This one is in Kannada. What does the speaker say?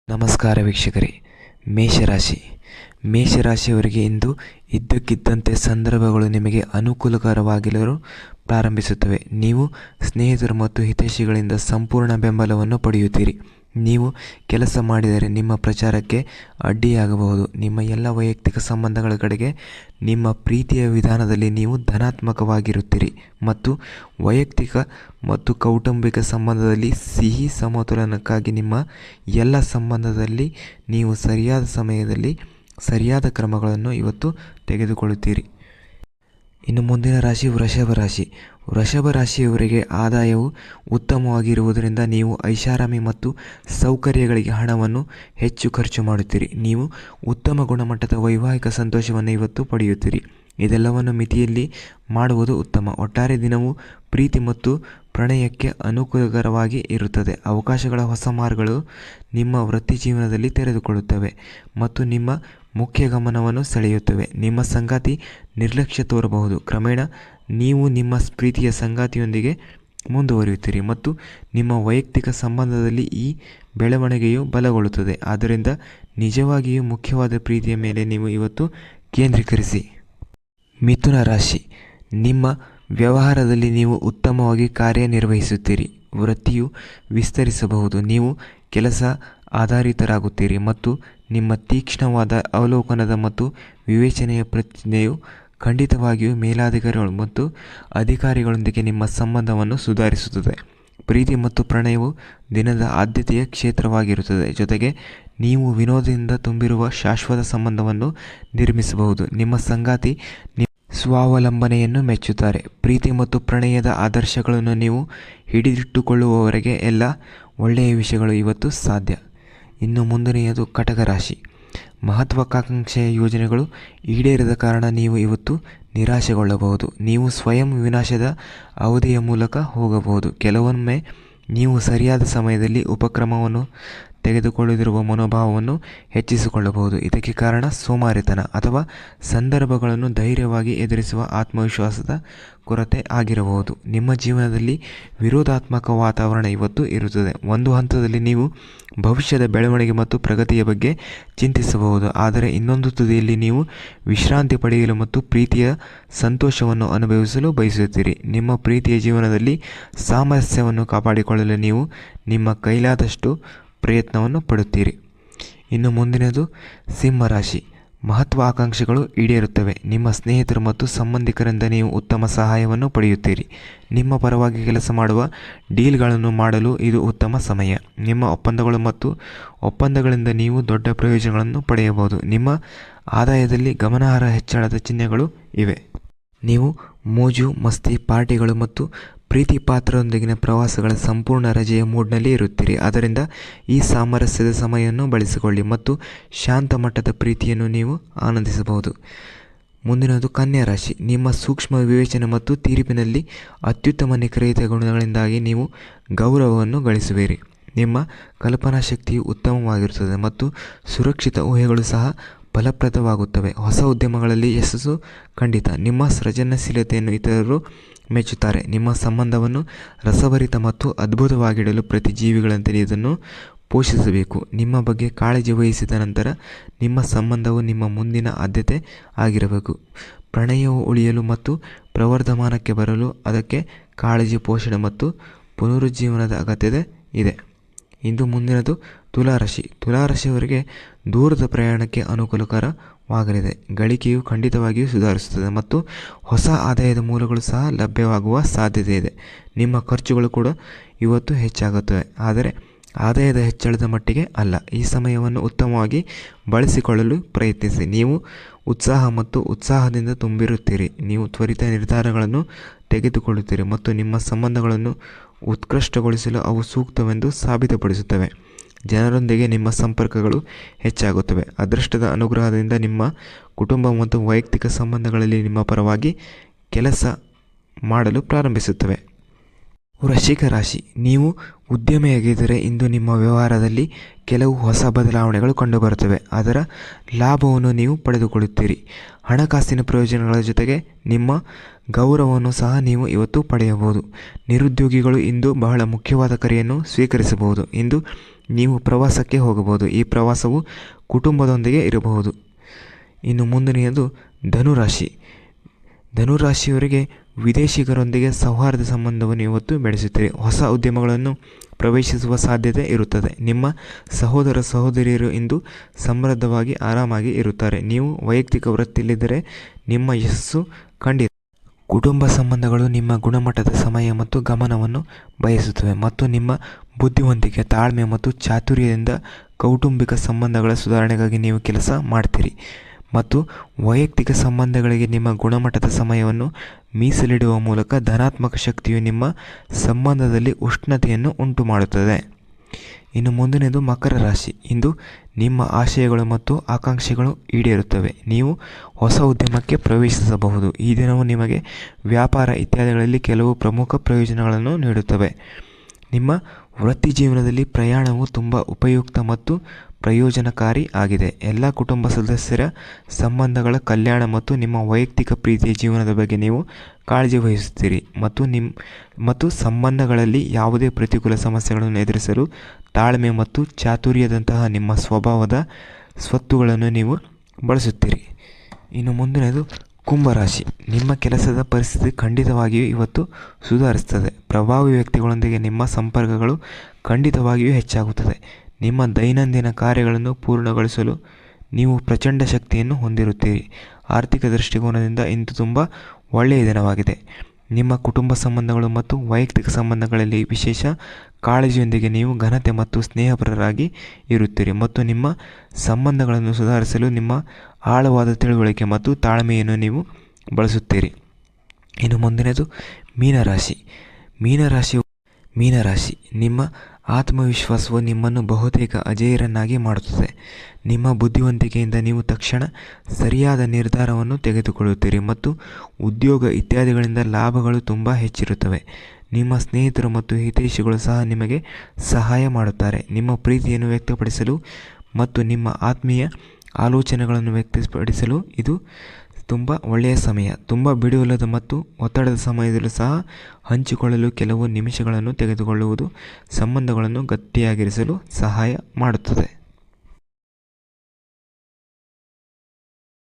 ನಮಸ್ಕಾರ ವೀಕ್ಷಕರೇ. ಮೇಷರಾಶಿಯವರಿಗೆ ಇಂದು ಇದ್ದಕ್ಕಿದ್ದಂತೆ ಸಂದರ್ಭಗಳು ನಿಮಗೆ ಅನುಕೂಲಕರವಾಗಿರಲು ಪ್ರಾರಂಭಿಸುತ್ತವೆ. ನೀವು ಸ್ನೇಹಿತರು ಮತ್ತು ಹಿತೈಷಿಗಳಿಂದ ಸಂಪೂರ್ಣ ಬೆಂಬಲವನ್ನು ಪಡೆಯುತ್ತೀರಿ. ನೀವು ಕೆಲಸ ಮಾಡಿದರೆ ನಿಮ್ಮ ಪ್ರಚಾರಕ್ಕೆ ಅಡ್ಡಿಯಾಗಬಹುದು. ನಿಮ್ಮ ಎಲ್ಲ ವೈಯಕ್ತಿಕ ಸಂಬಂಧಗಳ ಕಡೆಗೆ ನಿಮ್ಮ ಪ್ರೀತಿಯ ವಿಧಾನದಲ್ಲಿ ನೀವು ಧನಾತ್ಮಕವಾಗಿರುತ್ತೀರಿ ಮತ್ತು ವೈಯಕ್ತಿಕ ಮತ್ತು ಕೌಟುಂಬಿಕ ಸಂಬಂಧದಲ್ಲಿ ಸಿಹಿ ಸಮತೋಲನಕ್ಕಾಗಿ ನಿಮ್ಮ ಎಲ್ಲ ಸಂಬಂಧದಲ್ಲಿ ನೀವು ಸರಿಯಾದ ಸಮಯದಲ್ಲಿ ಸರಿಯಾದ ಕ್ರಮಗಳನ್ನು ಇವತ್ತು ತೆಗೆದುಕೊಳ್ಳುತ್ತೀರಿ. ಇನ್ನು ಮುಂದಿನ ರಾಶಿ ವೃಷಭ ರಾಶಿಯವರಿಗೆ ಆದಾಯವು ಉತ್ತಮವಾಗಿರುವುದರಿಂದ ನೀವು ಐಷಾರಾಮಿ ಮತ್ತು ಸೌಕರ್ಯಗಳಿಗೆ ಹಣವನ್ನು ಹೆಚ್ಚು ಖರ್ಚು ಮಾಡುತ್ತೀರಿ. ನೀವು ಉತ್ತಮ ಗುಣಮಟ್ಟದ ವೈವಾಹಿಕ ಸಂತೋಷವನ್ನು ಇವತ್ತು ಪಡೆಯುತ್ತೀರಿ. ಇದೆಲ್ಲವನ್ನು ಮಿತಿಯಲ್ಲಿ ಮಾಡುವುದು ಉತ್ತಮ. ಒಟ್ಟಾರೆ ದಿನವು ಪ್ರೀತಿ ಮತ್ತು ಪ್ರಣಯಕ್ಕೆ ಅನುಕೂಲಕರವಾಗಿ ಇರುತ್ತದೆ. ಅವಕಾಶಗಳ ಹೊಸ ಮಾರ್ಗಗಳು ನಿಮ್ಮ ವೃತ್ತಿ ಜೀವನದಲ್ಲಿ ತೆರೆದುಕೊಳ್ಳುತ್ತವೆ ಮತ್ತು ನಿಮ್ಮ ಮುಖ್ಯ ಗಮನವನ್ನು ಸೆಳೆಯುತ್ತವೆ. ನಿಮ್ಮ ಸಂಗಾತಿ ನಿರ್ಲಕ್ಷ್ಯ ತೋರಬಹುದು. ಕ್ರಮೇಣ ನೀವು ನಿಮ್ಮ ಪ್ರೀತಿಯ ಸಂಗಾತಿಯೊಂದಿಗೆ ಮುಂದುವರಿಯುತ್ತೀರಿ ಮತ್ತು ನಿಮ್ಮ ವೈಯಕ್ತಿಕ ಸಂಬಂಧದಲ್ಲಿ ಈ ಬೆಳವಣಿಗೆಯು ಬಲಗೊಳ್ಳುತ್ತದೆ. ಆದ್ದರಿಂದ ನಿಜವಾಗಿಯೂ ಮುಖ್ಯವಾದ ಪ್ರೀತಿಯ ಮೇಲೆ ನೀವು ಇವತ್ತು ಕೇಂದ್ರೀಕರಿಸಿ. ಮಿಥುನ ರಾಶಿ, ನಿಮ್ಮ ವ್ಯವಹಾರದಲ್ಲಿ ನೀವು ಉತ್ತಮವಾಗಿ ಕಾರ್ಯನಿರ್ವಹಿಸುತ್ತೀರಿ. ವೃತ್ತಿಯು ವಿಸ್ತರಿಸಬಹುದು. ನೀವು ಕೆಲಸ ಆಧಾರಿತರಾಗುತ್ತೀರಿ ಮತ್ತು ನಿಮ್ಮ ತೀಕ್ಷ್ಣವಾದ ಅವಲೋಕನದ ಮತ್ತು ವಿವೇಚನೆಯ ಪ್ರಜ್ಞೆಯು ಖಂಡಿತವಾಗಿಯೂ ಮೇಲಾಧಿಕಾರಿಗಳು ಮತ್ತು ಅಧಿಕಾರಿಗಳೊಂದಿಗೆ ನಿಮ್ಮ ಸಂಬಂಧವನ್ನು ಸುಧಾರಿಸುತ್ತದೆ. ಪ್ರೀತಿ ಮತ್ತು ಪ್ರಣಯವು ದಿನದ ಆದ್ಯತೆಯ ಕ್ಷೇತ್ರವಾಗಿರುತ್ತದೆ. ಜೊತೆಗೆ ನೀವು ವಿನೋದದಿಂದ ತುಂಬಿರುವ ಶಾಶ್ವತ ಸಂಬಂಧವನ್ನು ನಿರ್ಮಿಸಬಹುದು. ನಿಮ್ಮ ಸಂಗಾತಿ ಸ್ವಾವಲಂಬನೆಯನ್ನು ಮೆಚ್ಚುತ್ತಾರೆ. ಪ್ರೀತಿ ಮತ್ತು ಪ್ರಣಯದ ಆದರ್ಶಗಳನ್ನು ನೀವು ಹಿಡಿದಿಟ್ಟುಕೊಳ್ಳುವವರೆಗೆ ಎಲ್ಲ ಒಳ್ಳೆಯ ವಿಷಯಗಳು ಇವತ್ತು ಸಾಧ್ಯ. ಇನ್ನು ಮುಂದಿನೆಯದು ಕಟಕ ರಾಶಿ. ಮಹತ್ವಾಕಾಂಕ್ಷೆಯ ಯೋಜನೆಗಳು ಈಡೇರದ ಕಾರಣ ನೀವು ಇವತ್ತು ನಿರಾಶೆಗೊಳ್ಳಬಹುದು. ನೀವು ಸ್ವಯಂ ವಿನಾಶದ ಅವಧಿಯ ಮೂಲಕ ಹೋಗಬಹುದು. ಕೆಲವೊಮ್ಮೆ ನೀವು ಸರಿಯಾದ ಸಮಯದಲ್ಲಿ ಉಪಕ್ರಮವನ್ನು ತೆಗೆದುಕೊಳ್ಳದಿರುವ ಮನೋಭಾವವನ್ನು ಹೆಚ್ಚಿಸಿಕೊಳ್ಳಬಹುದು. ಇದಕ್ಕೆ ಕಾರಣ ಸೋಮಾರಿತನ ಅಥವಾ ಸಂದರ್ಭಗಳನ್ನು ಧೈರ್ಯವಾಗಿ ಎದುರಿಸುವ ಆತ್ಮವಿಶ್ವಾಸದ ಕೊರತೆ ಆಗಿರಬಹುದು. ನಿಮ್ಮ ಜೀವನದಲ್ಲಿ ವಿರೋಧಾತ್ಮಕ ವಾತಾವರಣ ಇವತ್ತು ಇರುತ್ತದೆ. ಒಂದು ಹಂತದಲ್ಲಿ ನೀವು ಭವಿಷ್ಯದ ಬೆಳವಣಿಗೆ ಮತ್ತು ಪ್ರಗತಿಯ ಬಗ್ಗೆ ಚಿಂತಿಸಬಹುದು, ಆದರೆ ಇನ್ನೊಂದು ತುದಿಯಲ್ಲಿ ನೀವು ವಿಶ್ರಾಂತಿ ಪಡೆಯಲು ಮತ್ತು ಪ್ರೀತಿಯ ಸಂತೋಷವನ್ನು ಅನುಭವಿಸಲು ಬಯಸುತ್ತೀರಿ. ನಿಮ್ಮ ಪ್ರೀತಿಯ ಜೀವನದಲ್ಲಿ ಸಾಮರಸ್ಯವನ್ನು ಕಾಪಾಡಿಕೊಳ್ಳಲು ನೀವು ನಿಮ್ಮ ಕೈಲಾದಷ್ಟು ಪ್ರಯತ್ನವನ್ನು ಪಡುತ್ತೀರಿ. ಇನ್ನು ಮುಂದಿನದು ಸಿಂಹರಾಶಿ. ಮಹತ್ವಾಕಾಂಕ್ಷೆಗಳು ಈಡೇರುತ್ತವೆ. ನಿಮ್ಮ ಸ್ನೇಹಿತರು ಮತ್ತು ಸಂಬಂಧಿಕರಿಂದ ನೀವು ಉತ್ತಮ ಸಹಾಯವನ್ನು ಪಡೆಯುತ್ತೀರಿ. ನಿಮ್ಮ ಪರವಾಗಿ ಕೆಲಸ ಮಾಡುವ ಡೀಲ್ಗಳನ್ನು ಮಾಡಲು ಇದು ಉತ್ತಮ ಸಮಯ. ನಿಮ್ಮ ಒಪ್ಪಂದಗಳು ಮತ್ತು ಒಪ್ಪಂದಗಳಿಂದ ನೀವು ದೊಡ್ಡ ಪ್ರಯೋಜನಗಳನ್ನು ಪಡೆಯಬಹುದು. ನಿಮ್ಮ ಆದಾಯದಲ್ಲಿ ಗಮನಾರ್ಹ ಹೆಚ್ಚಳದ ಚಿಹ್ನೆಗಳು ಇವೆ. ನೀವು ಮೋಜು ಮಸ್ತಿ, ಪಾರ್ಟಿಗಳು ಮತ್ತು ಪ್ರೀತಿ ಪಾತ್ರರೊಂದಿಗಿನ ಪ್ರವಾಸಗಳ ಸಂಪೂರ್ಣ ರಜೆಯ ಮೂಡ್ನಲ್ಲಿ ಇರುತ್ತೀರಿ. ಆದ್ದರಿಂದ ಈ ಸಾಮರಸ್ಯದ ಸಮಯವನ್ನು ಬಳಸಿಕೊಳ್ಳಿ ಮತ್ತು ಶಾಂತ ಮಟ್ಟದ ಪ್ರೀತಿಯನ್ನು ನೀವು ಆನಂದಿಸಬಹುದು. ಮುಂದಿನದು ಕನ್ಯಾ ರಾಶಿ. ನಿಮ್ಮ ಸೂಕ್ಷ್ಮ ವಿವೇಚನೆ ಮತ್ತು ತೀರ್ಪಿನಲ್ಲಿ ಅತ್ಯುತ್ತಮ ನಿಖರತೆಯ ಗುಣಗಳಿಂದಾಗಿ ನೀವು ಗೌರವವನ್ನು ಗಳಿಸುವಿರಿ. ನಿಮ್ಮ ಕಲ್ಪನಾ ಶಕ್ತಿಯು ಉತ್ತಮವಾಗಿರುತ್ತದೆ ಮತ್ತು ಸುರಕ್ಷಿತ ಊಹೆಗಳು ಸಹ ಫಲಪ್ರದವಾಗುತ್ತವೆ. ಹೊಸ ಉದ್ಯಮಗಳಲ್ಲಿ ಯಶಸ್ಸು ಖಂಡಿತ. ನಿಮ್ಮ ಸೃಜನಶೀಲತೆಯನ್ನು ಇತರರು ಮೆಚ್ಚುತ್ತಾರೆ. ನಿಮ್ಮ ಸಂಬಂಧವನ್ನು ರಸಭರಿತ ಮತ್ತು ಅದ್ಭುತವಾಗಿಡಲು ಪ್ರತಿ ಜೀವಿಗಳಂತೆ ಇದನ್ನು ಪೋಷಿಸಬೇಕು. ನಿಮ್ಮ ಬಗ್ಗೆ ಕಾಳಜಿ ವಹಿಸಿದ ನಂತರ ನಿಮ್ಮ ಸಂಬಂಧವು ನಿಮ್ಮ ಮುಂದಿನ ಆದ್ಯತೆ ಆಗಿರಬೇಕು. ಪ್ರಣಯವು ಉಳಿಯಲು ಮತ್ತು ಪ್ರವರ್ಧಮಾನಕ್ಕೆ ಬರಲು ಅದಕ್ಕೆ ಕಾಳಜಿ, ಪೋಷಣೆ ಮತ್ತು ಪುನರುಜ್ಜೀವನದ ಅಗತ್ಯತೆ ಇದೆ. ಇಂದು ಮುಂದಿನದು ತುಲಾರಾಶಿ. ತುಲಾರಾಶಿಯವರಿಗೆ ದೂರದ ಪ್ರಯಾಣಕ್ಕೆ ಅನುಕೂಲಕರವಾಗಲಿದೆ. ಗಳಿಕೆಯು ಖಂಡಿತವಾಗಿಯೂ ಸುಧಾರಿಸುತ್ತದೆ ಮತ್ತು ಹೊಸ ಆದಾಯದ ಮೂಲಗಳು ಸಹ ಲಭ್ಯವಾಗುವ ಸಾಧ್ಯತೆ ಇದೆ. ನಿಮ್ಮ ಖರ್ಚುಗಳು ಕೂಡ ಇವತ್ತು ಹೆಚ್ಚಾಗುತ್ತವೆ, ಆದರೆ ಆದಾಯದ ಹೆಚ್ಚಳದ ಮಟ್ಟಿಗೆ ಅಲ್ಲ. ಈ ಸಮಯವನ್ನು ಉತ್ತಮವಾಗಿ ಬಳಸಿಕೊಳ್ಳಲು ಪ್ರಯತ್ನಿಸಿ. ನೀವು ಉತ್ಸಾಹ ಮತ್ತು ಉತ್ಸಾಹದಿಂದ ತುಂಬಿರುತ್ತೀರಿ. ನೀವು ತ್ವರಿತ ನಿರ್ಧಾರಗಳನ್ನು ತೆಗೆದುಕೊಳ್ಳುತ್ತೀರಿ ಮತ್ತು ನಿಮ್ಮ ಸಂಬಂಧಗಳನ್ನು ಉತ್ಕೃಷ್ಟಗೊಳಿಸಲು ಅವು ಸೂಕ್ತವೆಂದು ಸಾಬೀತುಪಡಿಸುತ್ತವೆ. ಜನರೊಂದಿಗೆ ನಿಮ್ಮ ಸಂಪರ್ಕಗಳು ಹೆಚ್ಚಾಗುತ್ತವೆ. ಅದೃಷ್ಟದ ಅನುಗ್ರಹದಿಂದ ನಿಮ್ಮ ಕುಟುಂಬ ಮತ್ತು ವೈಯಕ್ತಿಕ ಸಂಬಂಧಗಳಲ್ಲಿ ನಿಮ್ಮ ಪರವಾಗಿ ಕೆಲಸ ಮಾಡಲು ಪ್ರಾರಂಭಿಸುತ್ತವೆ. ವೃಶ್ಚಿಕ ರಾಶಿ. ನೀವು ಉದ್ಯಮಿಯಾಗಿದ್ದರೆ ಇಂದು ನಿಮ್ಮ ವ್ಯವಹಾರದಲ್ಲಿ ಕೆಲವು ಹೊಸ ಬದಲಾವಣೆಗಳು ಕಂಡುಬರುತ್ತವೆ. ಅದರ ಲಾಭವನ್ನು ನೀವು ಪಡೆದುಕೊಳ್ಳುತ್ತೀರಿ. ಹಣಕಾಸಿನ ಪ್ರಯೋಜನಗಳ ಜೊತೆಗೆ ನಿಮ್ಮ ಗೌರವವನ್ನು ಸಹ ನೀವು ಇವತ್ತು ಪಡೆಯಬಹುದು. ನಿರುದ್ಯೋಗಿಗಳು ಇಂದು ಬಹಳ ಮುಖ್ಯವಾದ ಕರೆಯನ್ನು ಸ್ವೀಕರಿಸಬಹುದು. ಇಂದು ನೀವು ಪ್ರವಾಸಕ್ಕೆ ಹೋಗಬಹುದು. ಈ ಪ್ರವಾಸವು ಕುಟುಂಬದೊಂದಿಗೆ ಇರಬಹುದು. ಇನ್ನು ಮುಂದಿನದು ಧನುರಾಶಿ. ಧನುರಾಶಿಯವರಿಗೆ ವಿದೇಶಿಗರೊಂದಿಗೆ ಸೌಹಾರ್ದ ಸಂಬಂಧವನ್ನು ಇವತ್ತು ಬೆಳೆಸುತ್ತೀರಿ. ಹೊಸ ಉದ್ಯಮಗಳನ್ನು ಪ್ರವೇಶಿಸುವ ಸಾಧ್ಯತೆ ಇರುತ್ತದೆ. ನಿಮ್ಮ ಸಹೋದರ ಸಹೋದರಿಯರು ಇಂದು ಸಮೃದ್ಧವಾಗಿ ಆರಾಮಾಗಿ ಇರುತ್ತಾರೆ. ನೀವು ವೈಯಕ್ತಿಕ ವೃತ್ತಿಯಲ್ಲಿದ್ದರೆ ನಿಮ್ಮ ಯಶಸ್ಸು ಖಂಡಿತ. ಕುಟುಂಬ ಸಂಬಂಧಗಳು ನಿಮ್ಮ ಗುಣಮಟ್ಟದ ಸಮಯ ಮತ್ತು ಗಮನವನ್ನು ಬಯಸುತ್ತವೆ ಮತ್ತು ನಿಮ್ಮ ಬುದ್ಧಿವಂತಿಕೆ, ತಾಳ್ಮೆ ಮತ್ತು ಚಾತುರ್ಯದಿಂದ ಕೌಟುಂಬಿಕ ಸಂಬಂಧಗಳ ಸುಧಾರಣೆಗಾಗಿ ನೀವು ಕೆಲಸ ಮಾಡ್ತೀರಿ ಮತ್ತು ವೈಯಕ್ತಿಕ ಸಂಬಂಧಗಳಿಗೆ ನಿಮ್ಮ ಗುಣಮಟ್ಟದ ಸಮಯವನ್ನು ಮೀಸಲಿಡುವ ಮೂಲಕ ಧನಾತ್ಮಕ ಶಕ್ತಿಯು ನಿಮ್ಮ ಸಂಬಂಧದಲ್ಲಿ ಉಷ್ಣತೆಯನ್ನು ಉಂಟು ಮಾಡುತ್ತದೆ. ಇನ್ನು ಮುಂದಿನದು ಮಕರ ರಾಶಿ. ಇಂದು ನಿಮ್ಮ ಆಶಯಗಳು ಮತ್ತು ಆಕಾಂಕ್ಷೆಗಳು ಈಡೇರುತ್ತವೆ. ನೀವು ಹೊಸ ಉದ್ಯಮಕ್ಕೆ ಪ್ರವೇಶಿಸಬಹುದು. ಈ ದಿನವು ನಿಮಗೆ ವ್ಯಾಪಾರ ಇತ್ಯಾದಿಗಳಲ್ಲಿ ಕೆಲವು ಪ್ರಮುಖ ಪ್ರಯೋಜನಗಳನ್ನು ನೀಡುತ್ತವೆ. ನಿಮ್ಮ ವೃತ್ತಿ ಜೀವನದಲ್ಲಿ ಪ್ರಯಾಣವು ತುಂಬ ಉಪಯುಕ್ತ ಮತ್ತು ಪ್ರಯೋಜನಕಾರಿ ಆಗಿದೆ. ಎಲ್ಲ ಕುಟುಂಬ ಸದಸ್ಯರ ಸಂಬಂಧಗಳ ಕಲ್ಯಾಣ ಮತ್ತು ನಿಮ್ಮ ವೈಯಕ್ತಿಕ ಪ್ರೀತಿಯ ಜೀವನದ ಬಗ್ಗೆ ನೀವು ಕಾಳಜಿ ವಹಿಸುತ್ತೀರಿ ಮತ್ತು ಸಂಬಂಧಗಳಲ್ಲಿ ಯಾವುದೇ ಪ್ರತಿಕೂಲ ಸಮಸ್ಯೆಗಳನ್ನು ಎದುರಿಸಲು ತಾಳ್ಮೆ ಮತ್ತು ಚಾತುರ್ಯದಂತಹ ನಿಮ್ಮ ಸ್ವಭಾವದ ಸ್ವತ್ತುಗಳನ್ನು ನೀವು ಬಳಸುತ್ತೀರಿ. ಇನ್ನು ಮುಂದಿನದು ಕುಂಭರಾಶಿ. ನಿಮ್ಮ ಕೆಲಸದ ಪರಿಸ್ಥಿತಿ ಖಂಡಿತವಾಗಿಯೂ ಇವತ್ತು ಸುಧಾರಿಸುತ್ತದೆ. ಪ್ರಭಾವಿ ವ್ಯಕ್ತಿಗಳೊಂದಿಗೆ ನಿಮ್ಮ ಸಂಪರ್ಕಗಳು ಖಂಡಿತವಾಗಿಯೂ ಹೆಚ್ಚಾಗುತ್ತದೆ. ನಿಮ್ಮ ದೈನಂದಿನ ಕಾರ್ಯಗಳನ್ನು ಪೂರ್ಣಗೊಳಿಸಲು ನೀವು ಪ್ರಚಂಡ ಶಕ್ತಿಯನ್ನು ಹೊಂದಿರುತ್ತೀರಿ. ಆರ್ಥಿಕ ದೃಷ್ಟಿಕೋನದಿಂದ ಇಂದು ತುಂಬ ಒಳ್ಳೆಯ ದಿನವಾಗಿದೆ. ನಿಮ್ಮ ಕುಟುಂಬ ಸಂಬಂಧಗಳು ಮತ್ತು ವೈಯಕ್ತಿಕ ಸಂಬಂಧಗಳಲ್ಲಿ ವಿಶೇಷ ಕಾಳಜಿಯೊಂದಿಗೆ ನೀವು ಘನತೆ ಮತ್ತು ಸ್ನೇಹಪರರಾಗಿ ಇರುತ್ತೀರಿ ಮತ್ತು ನಿಮ್ಮ ಸಂಬಂಧಗಳನ್ನು ಸುಧಾರಿಸಲು ನಿಮ್ಮ ಆಳವಾದ ತಿಳುವಳಿಕೆ ಮತ್ತು ತಾಳ್ಮೆಯನ್ನು ನೀವು ಬಳಸುತ್ತೀರಿ. ಇನ್ನು ಮುಂದಿನದು ಮೀನರಾಶಿ. ಮೀನರಾಶಿ ನಿಮ್ಮ ಆತ್ಮವಿಶ್ವಾಸವು ನಿಮ್ಮನ್ನು ಬಹುತೇಕ ಅಜೇಯರನ್ನಾಗಿ ಮಾಡುತ್ತದೆ. ನಿಮ್ಮ ಬುದ್ಧಿವಂತಿಕೆಯಿಂದ ನೀವು ತಕ್ಷಣ ಸರಿಯಾದ ನಿರ್ಧಾರವನ್ನು ತೆಗೆದುಕೊಳ್ಳುತ್ತೀರಿ ಮತ್ತು ಉದ್ಯೋಗ ಇತ್ಯಾದಿಗಳಿಂದ ಲಾಭಗಳು ತುಂಬ ಹೆಚ್ಚಿರುತ್ತವೆ. ನಿಮ್ಮ ಸ್ನೇಹಿತರು ಮತ್ತು ಹಿತೈಷಿಗಳು ಸಹ ನಿಮಗೆ ಸಹಾಯ ಮಾಡುತ್ತಾರೆ. ನಿಮ್ಮ ಪ್ರೀತಿಯನ್ನು ವ್ಯಕ್ತಪಡಿಸಲು ಮತ್ತು ನಿಮ್ಮ ಆತ್ಮೀಯ ಆಲೋಚನೆಗಳನ್ನು ವ್ಯಕ್ತಪಡಿಸಲು ಇದು ತುಂಬ ಒಳ್ಳೆಯ ಸಮಯ. ತುಂಬ ಬಿಡುವಿಲ್ಲದ ಮತ್ತು ಒತ್ತಡದ ಸಮಯದಲ್ಲೂ ಸಹ ಹಂಚಿಕೊಳ್ಳಲು ಕೆಲವು ನಿಮಿಷಗಳನ್ನು ತೆಗೆದುಕೊಳ್ಳುವುದು ಸಂಬಂಧಗಳನ್ನು ಗಟ್ಟಿಯಾಗಿರಿಸಲು ಸಹಾಯ ಮಾಡುತ್ತದೆ.